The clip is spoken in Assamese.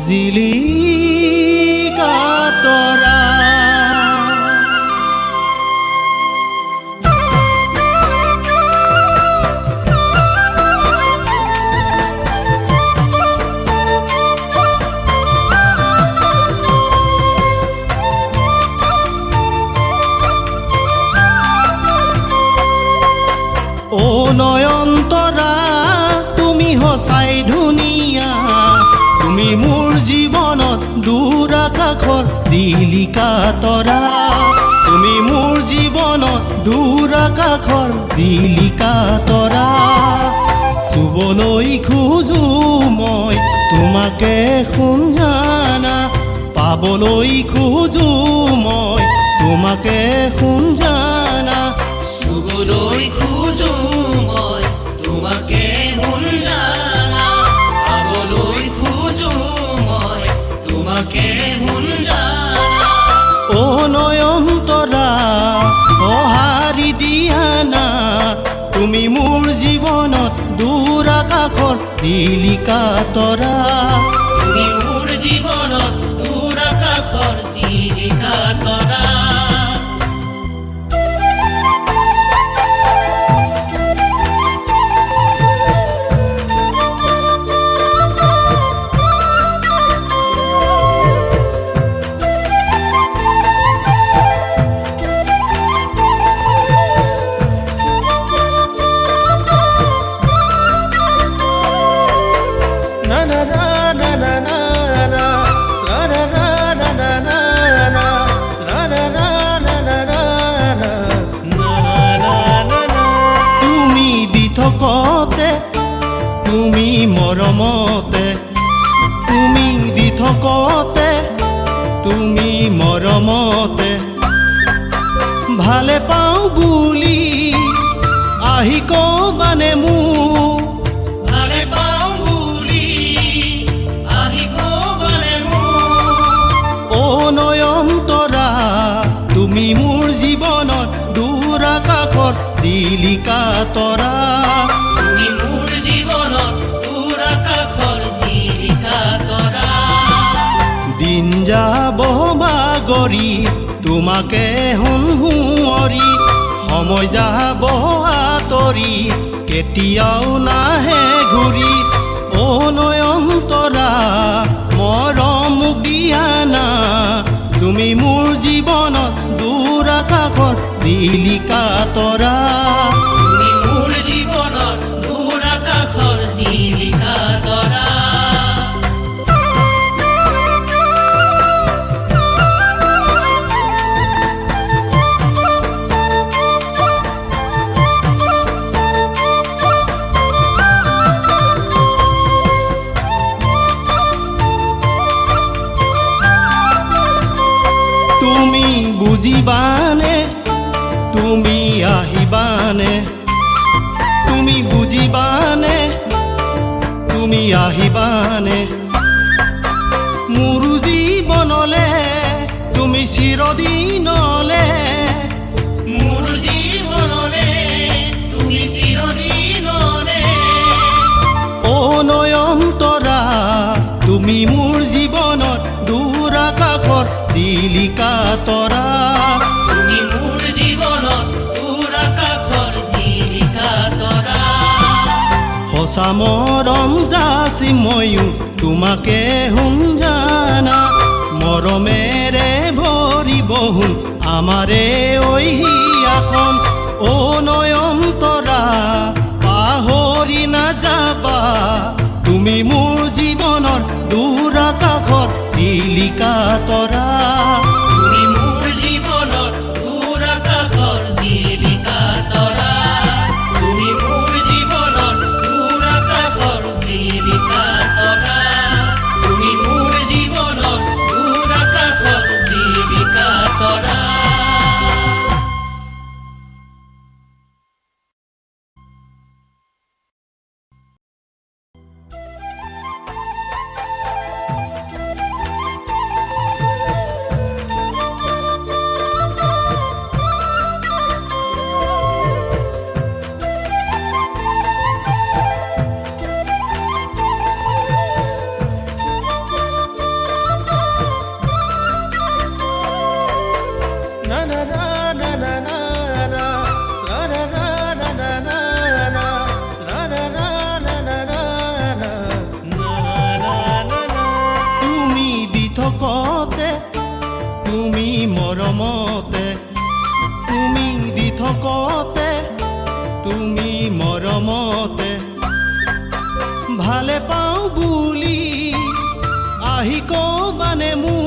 জিলিকা তৰা। ও নয়নতৰা তুমি সঁচাই ধুনীয়া, তুমি মোৰ জীৱনত দূৰ আকাশৰ জিলিকা তৰা, তুমি মোৰ জীৱনত দূৰ আকাশৰ জিলিকা তৰা। চুবলৈ খোজো মই তোমাকে সোণ জানা, পাবলৈ খোজো মই তোমাকে সোণ জানা। চুবলৈ খোজো মই তোমাকে সোণ জানা, পাবলৈ খোজো মই তোমাকে সোণ জানা। ও নয়নতৰা সঁহাৰি দিয়া না, তুমি মোৰ জীৱনত দূৰ আকাশৰ জিলিকা তৰা। তুমি মোৰ জীৱনত দূৰ আকাশৰ জিলিকা তৰা। তুমি দি থকতে, তুমি মৰমতে, তুমি দি থকতে, তুমি মৰমতে, ভালে পাওঁ বুলি আহি কবানে মোক, ভালে পাওঁ বুলি আহি কবানে মোক। ও নয়নতৰা তুমি মোৰ জীৱনত দূৰ আকাশৰ জিলিকা তৰা। তুমি মোৰ জীৱনত দূৰ আকাশৰ জিলিকা তৰা। দিন যাব বাগৰি তোমাকে সুঁৱৰি, সময় যাব আঁতৰি কেতিয়াও নাহে ঘূৰি। ও নয়নতৰা মৰম দিয়া না, তুমি মোৰ জীৱনত দূৰ আকাশৰ জিলিকা তৰা। তুমি মোৰ জীৱনত দূৰ আকাশৰ জিলিকা তৰা। তুমি বুজিবানে, তুমি আহিবানে, তুমি বুজিবানে, তুমি আহিবানে, মোৰ জীৱনলে তুমি চিৰদিনলে, মোৰ জীৱনলে তুমি চিৰদিনলে। ও নয়নতৰা তুমি মোৰ জীৱনত দূৰ আকাশৰ জিলিকা তৰা। তুমি মোৰ জীৱনত দূৰ আকাশৰ জিলিকা তৰা। সঁচা মৰম যাচি ময়ো তোমাকে সোণ জানা, মৰমেৰে ভৰিব সোণ আমাৰে ঐ হিয়াখন। ও নয়নতৰা পাহৰি নাযাবা, তুমি মোৰ জীৱনৰ দূৰ আকাশৰ জিলিকা তৰা। তুমি মোৰ জীৱনত দূৰ আকাশৰ জিলিকা তৰা। তুমি মোৰ জীৱনত দূৰ আকাশৰ জিলিকা তৰা। তুমি মোৰ জীৱনত দূৰ আকাশৰ জিলিকা তৰা। মৰমতে তুমি দি থকতে তুমি মৰমতে ভালে পাওঁ বুলি আহি কবানে মোৰ